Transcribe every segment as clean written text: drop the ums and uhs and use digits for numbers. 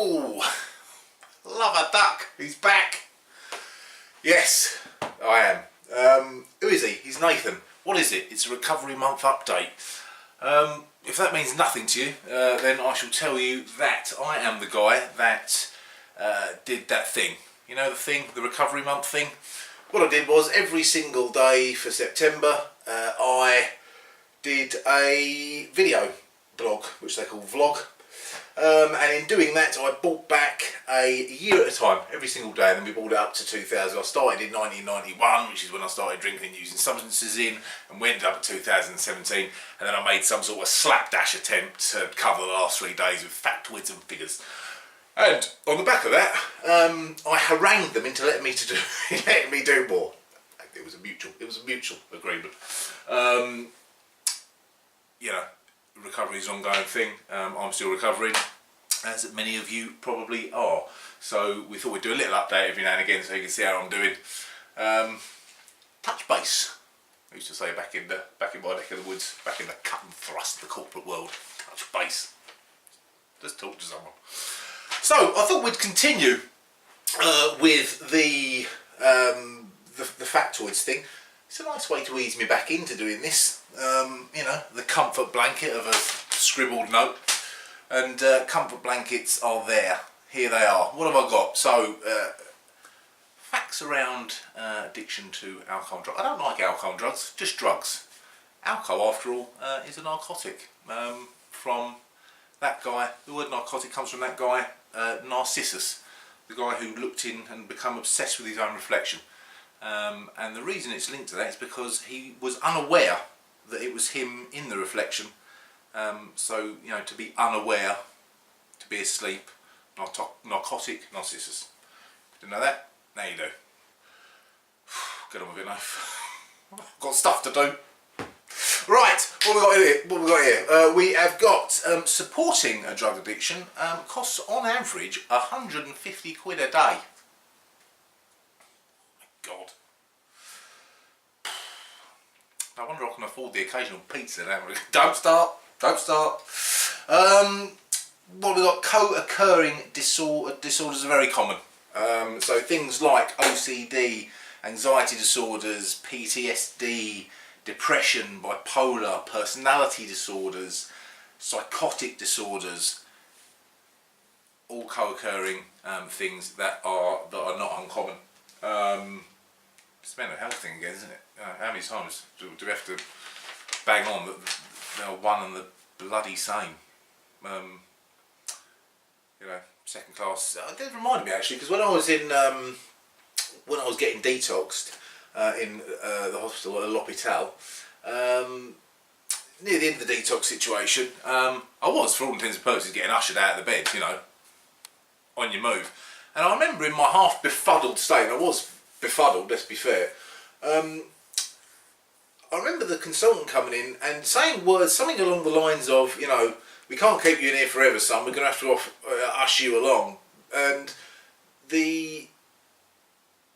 Oh, Lover Duck, he's back. Yes, I am. Who is he? He's Nathan. What is it? It's a Recovery Month update. If that means nothing to you, then I shall tell you that I am the guy that did that thing. You know the thing, the Recovery Month thing? What I did was every single day for September, I did a video blog, which they call vlog. And in doing that, I brought back a year at a time, every single day, and then we brought it up to 2000. I started in 1991, which is when I started drinking and using substances in, and went up to 2017, and then I made some sort of slapdash attempt to cover the last 3 days with factoids and figures. And on the back of that, I harangued them into letting me do more. It was a mutual agreement. You know, recovery is an ongoing thing. I'm still recovering, as many of you probably are. So we thought we'd do a little update every now and again so you can see how I'm doing. Touch base, I used to say back in my neck of the woods, back in the cut and thrust of the corporate world. Touch base. Just talk to someone. So I thought we'd continue with the factoids thing. It's a nice way to ease me back into doing this. You know, the comfort blanket of a scribbled note, and comfort blankets are there. Here they are. What have I got? So, facts around addiction to alcohol and drugs. I don't like alcohol and drugs, just drugs. Alcohol, after all, is a narcotic. From that guy, the word narcotic comes from that guy, Narcissus, the guy who looked in and became obsessed with his own reflection. And the reason it's linked to that is because he was unaware that it was him in the reflection. So, you know, to be unaware, to be asleep, narcotic, Narcissus. Didn't know that? Now you do. Get on with it now. Got stuff to do. Right, what have we got here? We have got supporting a drug addiction costs on average 150 quid a day. God. I wonder if I can afford the occasional pizza now. Don't start. What we got? Co-occurring disorders are very common. So things like OCD, anxiety disorders, PTSD, depression, bipolar, personality disorders, psychotic disorders, all co-occurring things that are not uncommon. It's a mental health thing again, isn't it? How many times do we have to bang on that they're one and the bloody same? You know, second class. It did remind me actually, because when I was getting detoxed in the hospital at L'Hôpital, near the end of the detox situation, I was, for all intents and purposes, getting ushered out of the bed, you know, on your move. And I remember in my half befuddled state, I was befuddled, let's be fair, I remember the consultant coming in and saying words, something along the lines of, you know, we can't keep you in here forever, son, we're going to have to usher you along. And the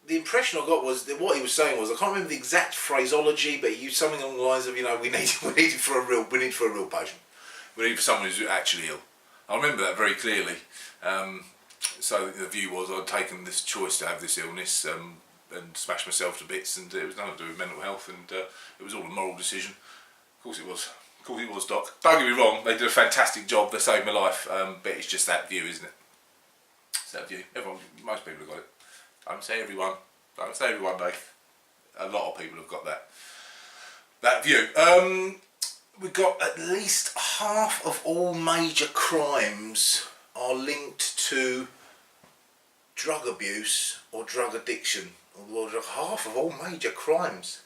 impression I got was that what he was saying was, I can't remember the exact phraseology, but he used something along the lines of, you know, we need for a real patient. We need for someone who's actually ill. I remember that very clearly. So the view was I'd taken this choice to have this illness and smashed myself to bits, and it was nothing to do with mental health, and it was all a moral decision. Of course it was. Of course it was, Doc. Don't get me wrong, they did a fantastic job, they saved my life, but it's just that view, isn't it? It's that view. Most people have got it. Don't say everyone, Dave. A lot of people have got that view. We've got at least half of all major crimes are linked to drug abuse or drug addiction. Well, half of all major crimes.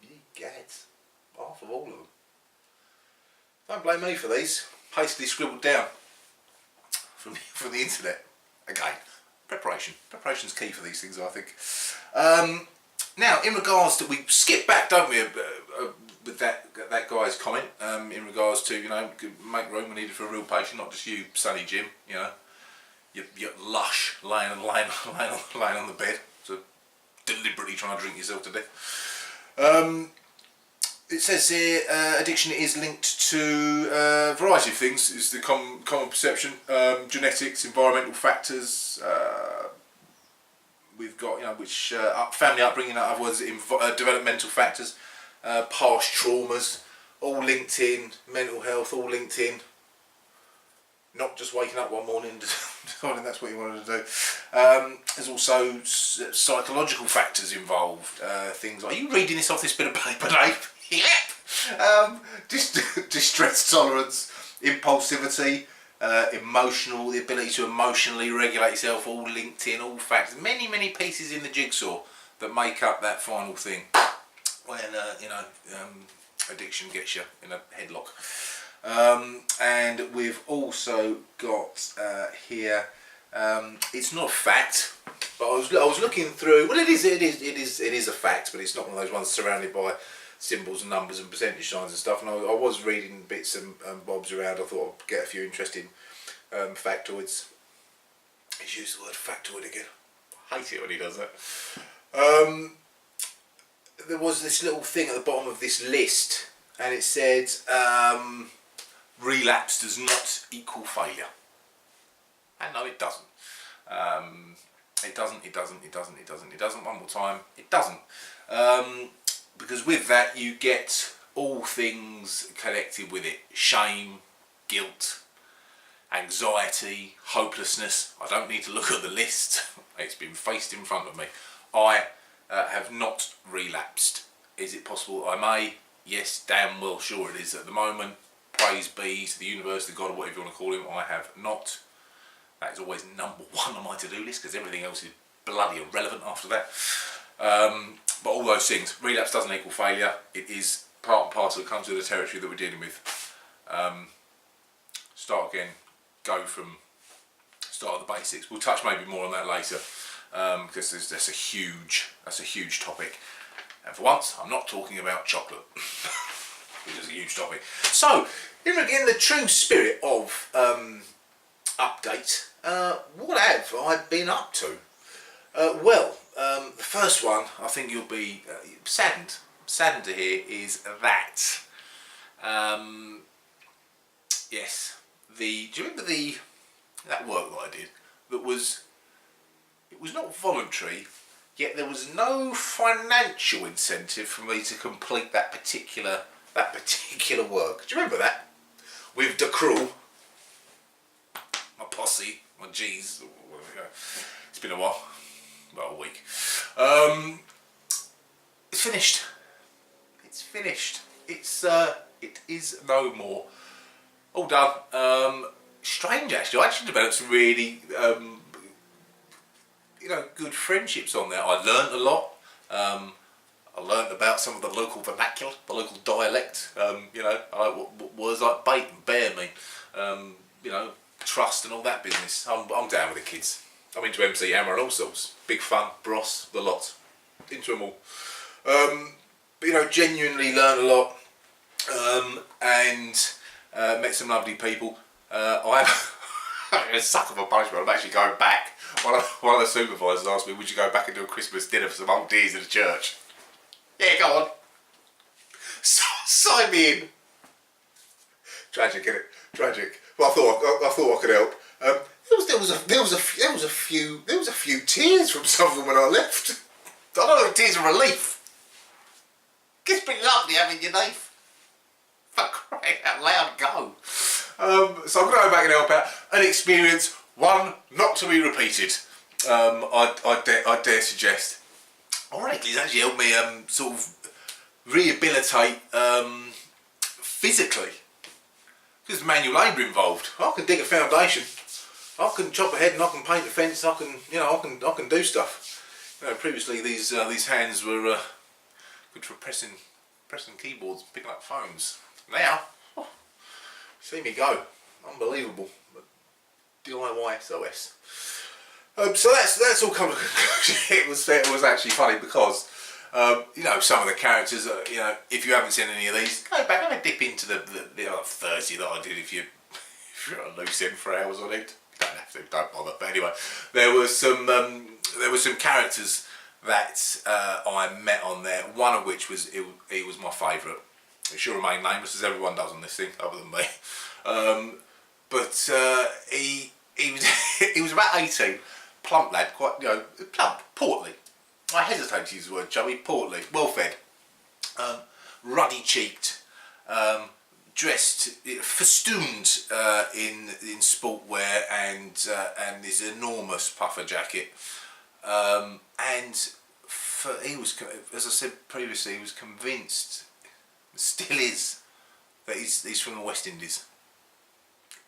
You get half of all of them. Don't blame me for these. Hastily scribbled down from the internet. Again, preparation. Preparation's key for these things, I think. Now, in regards to, we skip back, don't we, with that guy's comment, in regards to, you know, make room, we need it for a real patient, not just you, Sonny Jim, you know. You're lush, laying on the bed, so deliberately trying to drink yourself to death. it says here addiction is linked to a variety of things. Is the common perception, genetics, environmental factors. We've got, which family upbringing, in other words, developmental factors, past traumas, all linked in, mental health, all linked in. Not just waking up one morning and deciding that's what you wanted to do. There's also psychological factors involved. Things like, are you reading this off this bit of paper, Dave? Yep. Distress tolerance, impulsivity, the ability to emotionally regulate yourself, all linked in, all factors. Many pieces in the jigsaw that make up that final thing when addiction gets you in a headlock. And we've also got here. It's not a fact, but I was looking through. Well, it is a fact, but it's not one of those ones surrounded by symbols and numbers and percentage signs and stuff. And I was reading bits and bobs around. I thought I'd get a few interesting factoids. He's used the word factoid again. I hate it when he does that. There was this little thing at the bottom of this list, and it said relapse does not equal failure. And no, it doesn't. It doesn't. One more time, it doesn't. Because with that you get all things connected with it. Shame, guilt, anxiety, hopelessness. I don't need to look at the list. It's been faced in front of me. I have not relapsed. Is it possible I may? Yes, damn well sure it is at the moment. Praise be to the universe, the God, or whatever you want to call him. I have not. That is always number one on my to-do list, because everything else is bloody irrelevant after that. But all those things, relapse doesn't equal failure. It is part and parcel. It comes with the territory that we're dealing with. Start again. Go from start of the basics. We'll touch maybe more on that later, because that's a huge topic. And for once, I'm not talking about chocolate, which is a huge topic. So, in the true spirit of update, what have I been up to? The first one I think you'll be saddened to hear is that yes, do you remember that work that I did? It was not voluntary, yet there was no financial incentive for me to complete that particular work. Do you remember that? With the crew, my posse, my G's. It's been a while, about a week. It's finished. It's finished. It is no more. All done. Strange actually. I actually developed some really good friendships on there. I learnt a lot. I learnt about some of the local vernacular, the local dialect. What words like bait and bear mean. Trust and all that business. I'm down with the kids. I'm into MC Hammer and all sorts. Big Fun, Bros, the lot. Into them all. Genuinely learned a lot. And met some lovely people. I'm a sucker for punishment. I'm actually going back. One of the supervisors asked me, would you go back and do a Christmas dinner for some old dears in the church? Yeah, go on. Sign me in. Tragic, isn't it? Tragic. Well, I thought I could help. There was a few tears from some of them when I left. I don't know, tears of relief. It's been lovely having your knife. For crying out loud, go. So I'm going to go back and help out. An experience, one not to be repeated. I dare suggest. Ironically, it's actually helped me sort of rehabilitate physically. There's manual labour involved. I can dig a foundation. I can chop a head and I can paint a fence. I can do stuff. Previously these hands were good for pressing keyboards, picking up phones. Now, see me go, unbelievable. But DIY SOS. So that's all come to a conclusion. It was actually funny because some of the characters. If you haven't seen any of these, go back and have a dip into the 30 that I did. If you're on a loose end for hours on it, you don't have to. Don't bother. But anyway, there were some characters that I met on there. One of which was he was my favourite. It should remain nameless, as everyone does on this thing, other than me. But he was he was about 18, plump lad, quite, you know, plump, portly. I hesitate to use the word chubby, portly, well fed, ruddy cheeked, dressed, festooned in sport wear and this enormous puffer jacket, and he was, as I said previously, he was convinced, still is, that he's from the West Indies.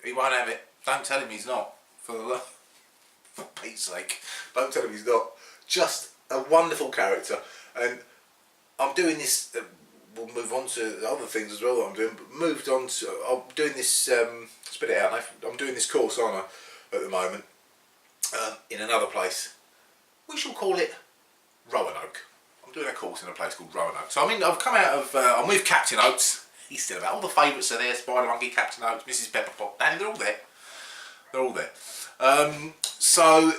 He won't have it. Don't tell him he's not. For Pete's sake, don't tell him he's not. Just a wonderful character, and I'm doing this. We'll move on to the other things as well that I'm doing. But I'm doing this. Spit it out. I'm doing this course, aren't I, at the moment, in another place. We shall call it Roanoke. I'm doing a course in a place called Roanoke. So I've come out of. I'm with Captain Oates. He's still about. All the favourites are there. Spider Monkey, Captain Oates, Mrs Pepperpot, Danny. They're all there. They're all there. So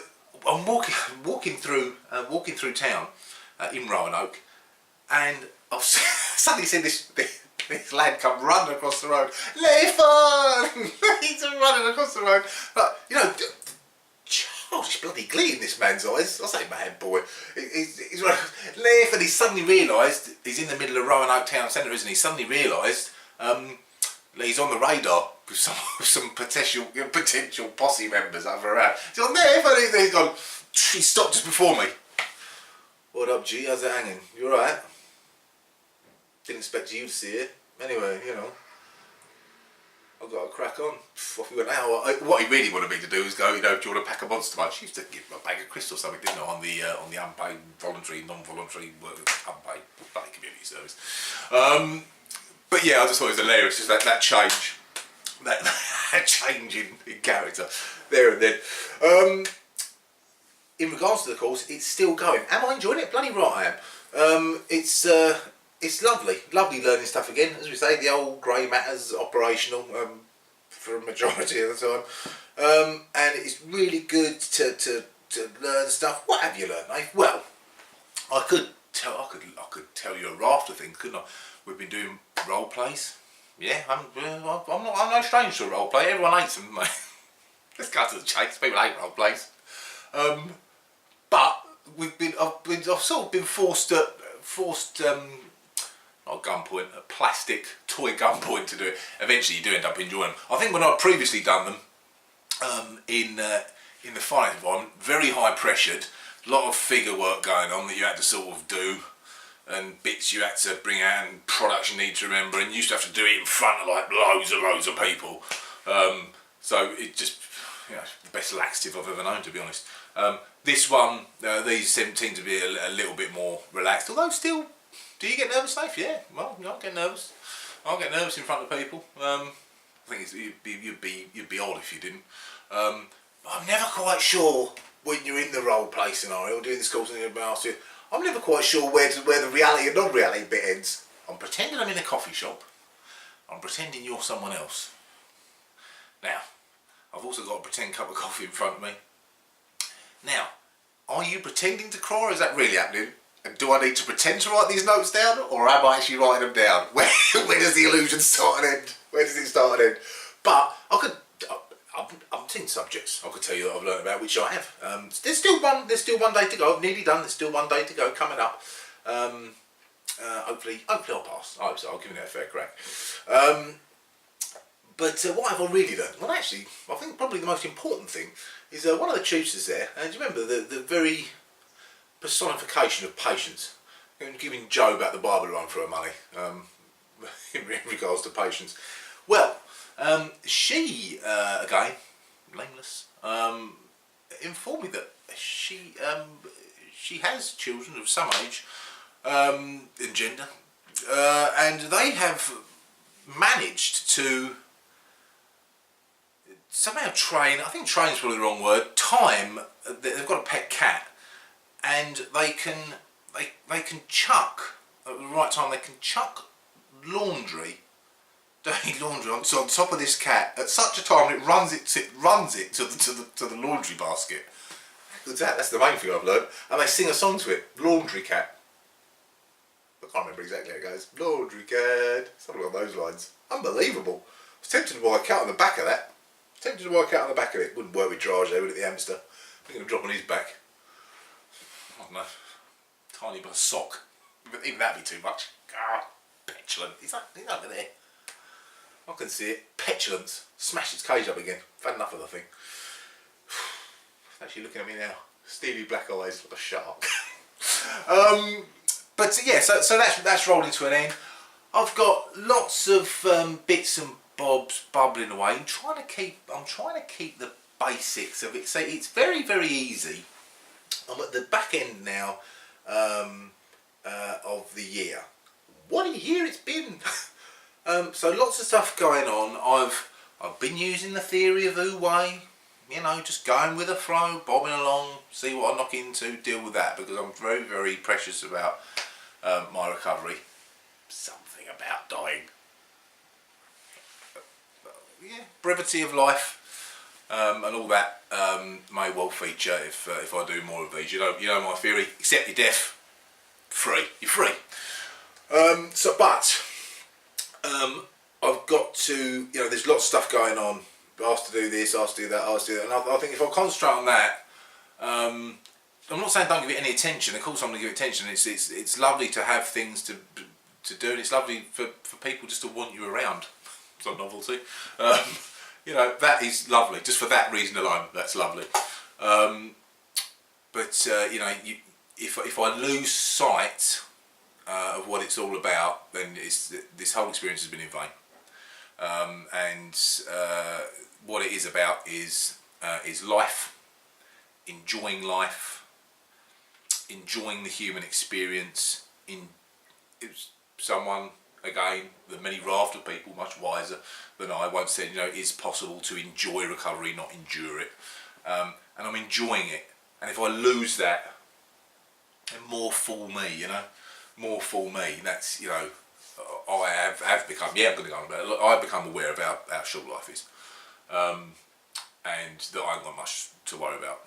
I'm walking through town in Roanoke, and I've suddenly seen this lad come running across the road. Leifon! He's running across the road. But, you know, childish bloody glee in this man's eyes. I say man, boy. He's running. Leifon, he's suddenly realised he's in the middle of Roanoke town centre, isn't he? Suddenly realised he's on the radar with some potential posse members over around. He's gone, Leifon! He's gone. He stopped just before me. What up, G? How's it hanging? You alright? Didn't expect you to see it. Anyway, you know, I've got to crack on. Off we went out. What he really wanted me to do was go, you know, do you want to pack a Monster Munch? She used to give a bag of crisps or something, didn't I, on the unpaid, voluntary, non-voluntary work, unpaid, bloody community service. But yeah, I just thought it was hilarious, just that change, that change in character there and then. In regards to the course, it's still going. Am I enjoying it? Bloody right I am. It's lovely learning stuff again. As we say, the old grey matter's operational for a majority of the time, and it's really good to learn stuff. What have you learned, mate? Well, I could tell you a raft of things, couldn't I? We've been doing role plays. Yeah, I'm no stranger to a role play. Everyone hates them, mate. Let's cut to the chase. People hate role plays. But I've sort of been forced not gunpoint, a plastic toy gunpoint to do it. Eventually you do end up enjoying them. I think when I'd previously done them in the finance environment, very high pressured, a lot of figure work going on that you had to sort of do, and bits you had to bring out and products you need to remember, and you used to have to do it in front of like loads of people. So it just, you know, the best laxative I've ever known, to be honest. This one, these 17 to be a little bit more relaxed, although still, do you get nervous, Dave? Yeah, well, I get nervous. I get nervous in front of people. I think you'd be odd if you didn't. I'm never quite sure when you're in the role play scenario, doing this course, and I'm never quite sure where the reality and non-reality bit ends. I'm pretending I'm in a coffee shop. I'm pretending you're someone else. Now, I've also got a pretend cup of coffee in front of me. Now, are you pretending to cry, or is that really happening? And do I need to pretend to write these notes down, or am I actually writing them down? Where does the illusion start and end? Where does it start and end? But I'm 10 subjects I could tell you that I've learned about, which I have. There's still one day to go. I've nearly done. There's still one day to go coming up. Hopefully I'll pass. I hope so. I'll give it a fair crack. But what have I really learned? Well, actually, I think probably the most important thing is one of the tutors there, and do you remember the very personification of patience? Giving Joe back the Bible run for her money in regards to patience. Well, she, again, nameless, informed me that she has children of some age and gender, and they have managed to somehow train, I think train's probably the wrong word, they've got a pet cat, and they can chuck, at the right time, they can chuck dirty laundry on top of this cat at such a time it runs it to the laundry basket. That's the main thing I've learned. And they sing a song to it, Laundry Cat. can't remember exactly how it goes. Laundry cat, something along those lines. Unbelievable. I was tempted to buy a cat on the back of that. Tempted to buy a cat on the back of it. Wouldn't work with Drage though, would it, the hamster? I'm going to drop on his back. I don't know. Tiny bit of sock. Even that'd be too much. Ah, petulant. He's over there. I can see it. Petulance. Smashed its cage up again. I've had enough of the thing. It's actually looking at me now. Steely black eyes like a shark. But yeah, so that's rolled to an end. I've got lots of bits and bobs bubbling away. I'm trying to keep the basics of it. So it's very, very easy. I'm at the back end now of the year. What a year it's been! So lots of stuff going on. I've been using the theory of Wu-Wei. You know, just going with the flow, bobbing along, see what I knock into, deal with that, because I'm very, very precious about my recovery. Something about dying. Yeah, brevity of life and all that may well feature if I do more of these. You know my theory. Accept your death. Free. You're free. I've got to. You know, there's lots of stuff going on. Asked to do this, asked to do that, asked to do that, and I think if I concentrate on that, I'm not saying don't give it any attention. Of course, I'm going to give it attention. It's lovely to have things to do, and it's lovely for people just to want you around. It's a novelty. You know, that is lovely. Just for that reason alone, that's lovely. You know, if I lose sight of what it's all about, then this whole experience has been in vain. What it is about is life, enjoying the human experience. Someone, again, the many raft of people much wiser than I once said, you know, it is possible to enjoy recovery, not endure it. And I'm enjoying it. And if I lose that, then more fool me, you know, more fool me. That's, you know, I have become, I'm going to go on about it. I've become aware of how short life is. And that I haven't got much to worry about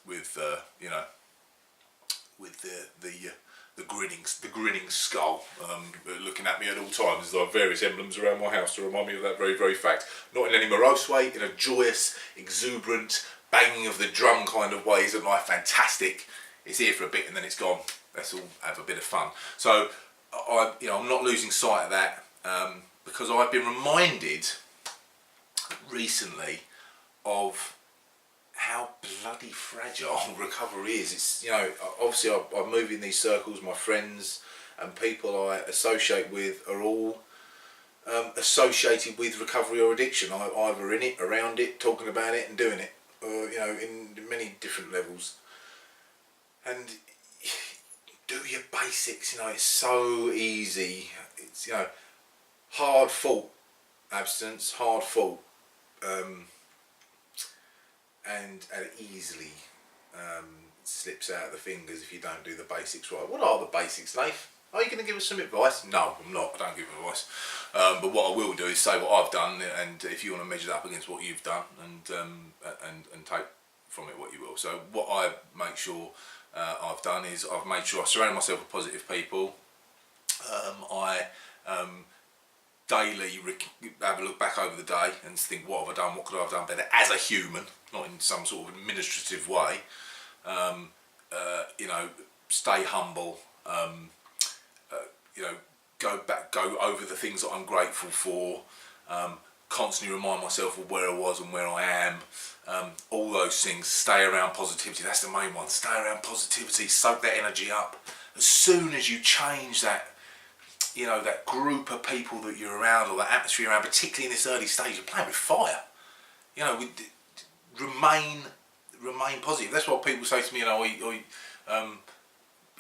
with, you know, with the grinning skull looking at me at all times. There are various emblems around my house to remind me of that very, very fact. Not in any morose way, in a joyous, exuberant, banging of the drum kind of way. Isn't life fantastic? It's here for a bit and then it's gone. Let's all have a bit of fun. So I'm not losing sight of that because I've been reminded recently of how bloody fragile recovery is. It's, you know, obviously I move in these circles. My friends and people I associate with are all associated with recovery or addiction. I'm either in it, around it, talking about it, and doing it. You know, in many different levels. And do your basics. You know, it's so easy. It's, you know, hard fought abstinence, hard fought. And it easily slips out of the fingers if you don't do the basics right. What are the basics, Leif? Are you going to give us some advice? No, I'm not. I don't give advice. But what I will do is say what I've done, and if you want to measure that up against what you've done, and take from it what you will. So what I make sure I've done is I've made sure I surround myself with positive people. I daily have a look back over the day and think, what have I done, what could I have done better as a human, not in some sort of administrative way. You know, stay humble, you know, go over the things that I'm grateful for, constantly remind myself of where I was and where I am, all those things. Stay around positivity, that's the main one. Stay around positivity, soak that energy up. As soon as you change that, you know, that group of people that you're around, or that atmosphere around, particularly in this early stage, you're playing with fire. You know, remain positive. That's what people say to me. You know, you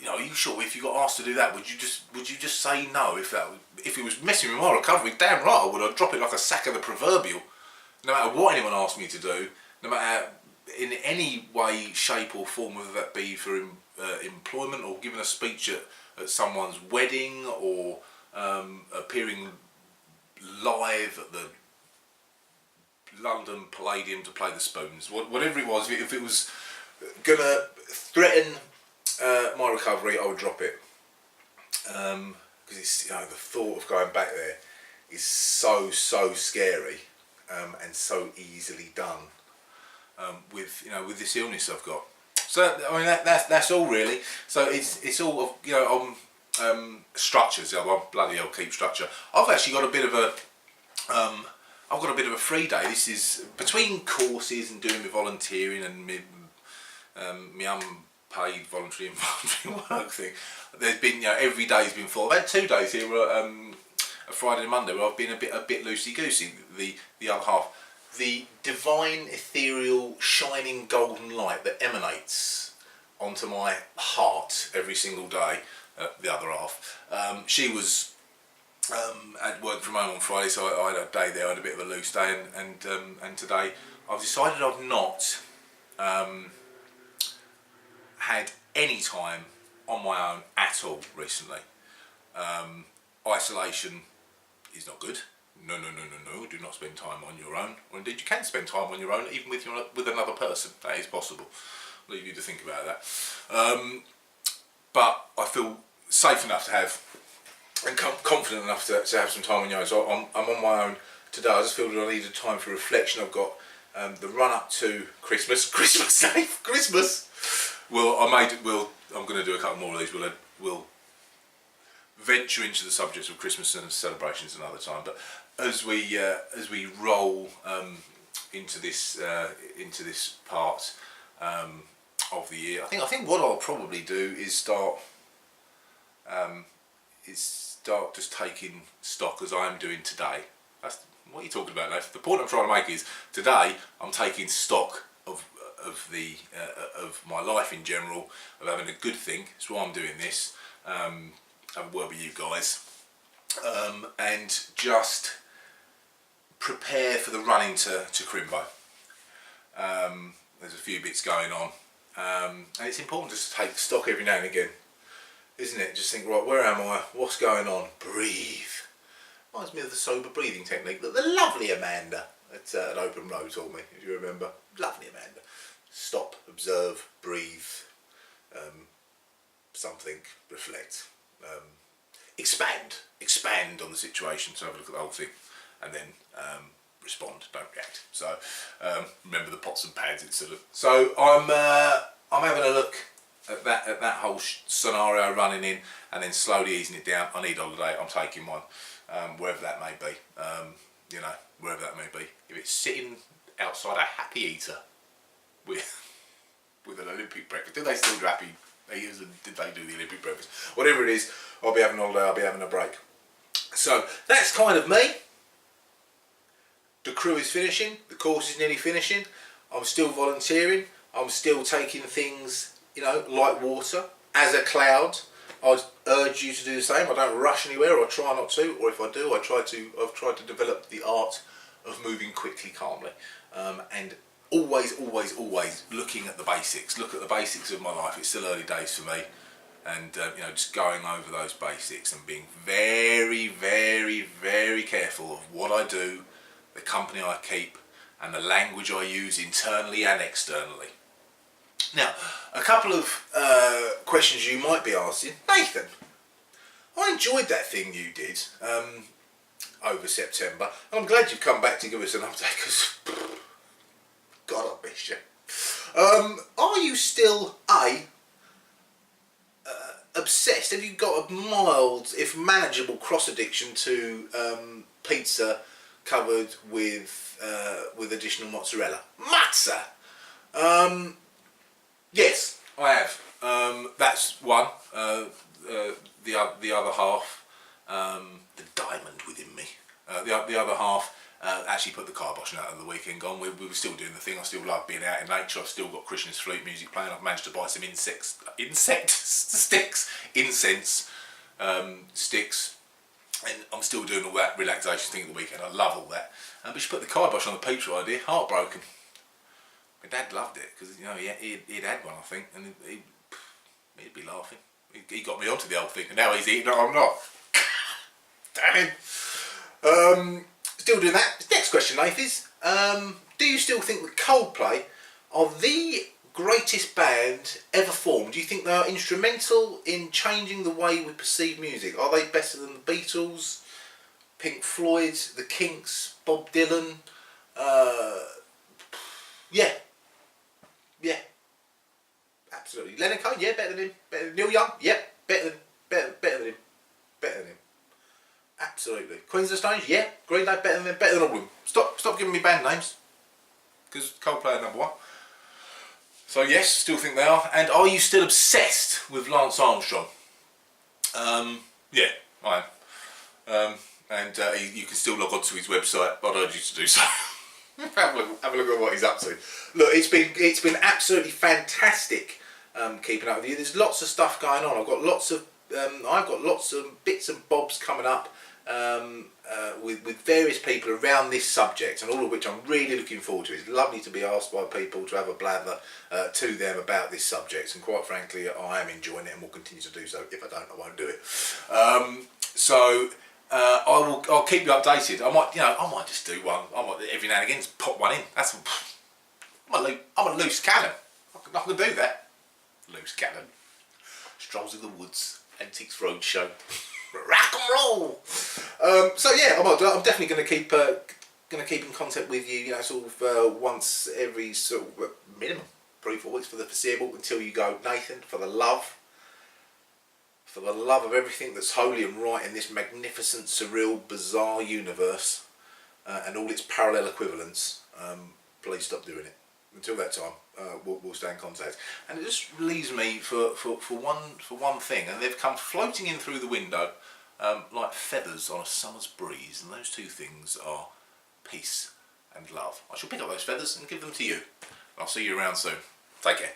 know, are you sure if you got asked to do that, would you just say no if it was messing with my recovery? Damn right I would. I'd drop it like a sack of the proverbial. No matter what anyone asked me to do, no matter in any way, shape or form, whether that be for employment or giving a speech at someone's wedding, or appearing live at the London Palladium to play the Spoons, whatever it was. If it was gonna threaten my recovery, I would drop it. because it's, the thought of going back there is so scary, and so easily done, with this illness I've got. So I mean that's all really. So it's all of structures. I'm bloody hell keep structure. I've actually got a bit of a free day. This is between courses and doing my volunteering and my unpaid voluntary and voluntary work thing. There's been every day's been full. I've had 2 days here, a Friday and Monday, where I've been a bit loosey goosey. The other half, the divine, ethereal, shining golden light that emanates onto my heart every single day. The other half, she was at work from home on Friday, so I had a day there. I had a bit of a loose day, and today I've decided I've not had any time on my own at all recently. Isolation is not good. No. Do not spend time on your own, or indeed you can spend time on your own, even with another person. That is possible. I'll leave you to think about that. But I feel safe enough to have, and confident enough to have some time on your own. So I'm on my own today. I just feel that I need a time for reflection. I've got the run up to Christmas Day, Christmas. Well, I'm going to do a couple more of these. We'll venture into the subjects of Christmas and celebrations another time. But as we roll into this part of the year, I think what I'll probably do is start just taking stock, as I am doing today. That's what you're talking about, Nathan. The point I'm trying to make is today I'm taking stock of my life in general, of having a good think. That's why I'm doing this. Have a word with you guys, and just prepare for the run into Crimbo. There's a few bits going on, and it's important just to take stock every now and again, isn't it? Just think, right, where am I? What's going on? Breathe. Reminds me of the sober breathing technique that the lovely Amanda at an Open Road taught me, if you remember. Lovely Amanda. Stop, observe, breathe, something, reflect, expand on the situation. So have a look at the whole thing, and then respond, don't react. So remember the pots and pans instead of. So I'm having a look at that whole scenario, running in and then slowly easing it down. I need a holiday. I'm taking one, wherever that may be. Wherever that may be. If it's sitting outside a Happy Eater with an Olympic breakfast, do they still do Happy Eaters, and did they do the Olympic breakfast? Whatever it is, I'll be having a holiday. I'll be having a break. So that's kind of me. The crew is finishing. The course is nearly finishing. I'm still volunteering. I'm still taking things, like water, as a cloud. I'd urge you to do the same. I don't rush anywhere, or I try not to, or if I do, I've tried to develop the art of moving quickly, calmly, and always looking at the basics. Look at the basics of my life. It's still early days for me, and just going over those basics and being very, very, very careful of what I do, the company I keep, and the language I use internally and externally. Now, a couple of questions you might be asking. Nathan, I enjoyed that thing you did over September. I'm glad you've come back to give us an update, because God, I miss you. Are you still obsessed? Have you got a mild, if manageable, cross addiction to pizza covered with additional mozzarella? Mazza! Yes, I have. That's one. The other half, the diamond within me. The other half actually put the kibosh out of the weekend gone. We were still doing the thing. I still love being out in nature. I've still got Christmas flute music playing. I've managed to buy some incense sticks, and I'm still doing all that relaxation thing at the weekend. I love all that. But she put the kibosh on the pizza idea. Heartbroken. My dad loved it, because he'd had one, I think, and he'd be laughing. He got me onto the old thing, and now he's eating it. I'm not. Damn him. Still doing that. Next question, Nath, is do you still think that Coldplay are the greatest band ever formed? Do you think they are instrumental in changing the way we perceive music? Are they better than the Beatles, Pink Floyd, the Kinks, Bob Dylan? Yeah, yeah, absolutely. Leonard Cohen, yeah, better than him. Better than Neil Young, yeah, better than him. Better than him. Absolutely. Queens of the Stone Age, yeah. Green Day, better than all of them. Stop giving me band names, because Coldplay are number one. So yes, still think they are. And are you still obsessed with Lance Armstrong? Yeah, I am. And you can still log on to his website. I'd urge you to do so. have a look at what he's up to. Look, it's been absolutely fantastic keeping up with you. There's lots of stuff going on. I've got lots of bits and bobs coming up with various people around this subject, and all of which I'm really looking forward to. It's lovely to be asked by people to have a blather to them about this subject, and quite frankly, I am enjoying it and will continue to do so. If I don't, I won't do it. I'll keep you updated. I might just do one. I might every now and again just pop one in. I'm a loose cannon. I can do that. Loose cannon. Strolls in the Woods, Antiques Roadshow, rock and roll. So yeah, I'm definitely going to keep in contact with you. Sort of once every sort of minimum 3-4 weeks for the foreseeable, until you go, Nathan, for the love of everything that's holy and right in this magnificent, surreal, bizarre universe and all its parallel equivalents, please stop doing it. Until that time, we'll stay in contact. And it just leaves me for one thing, and they've come floating in through the window like feathers on a summer's breeze, and those two things are peace and love. I shall pick up those feathers and give them to you. I'll see you around soon. Take care.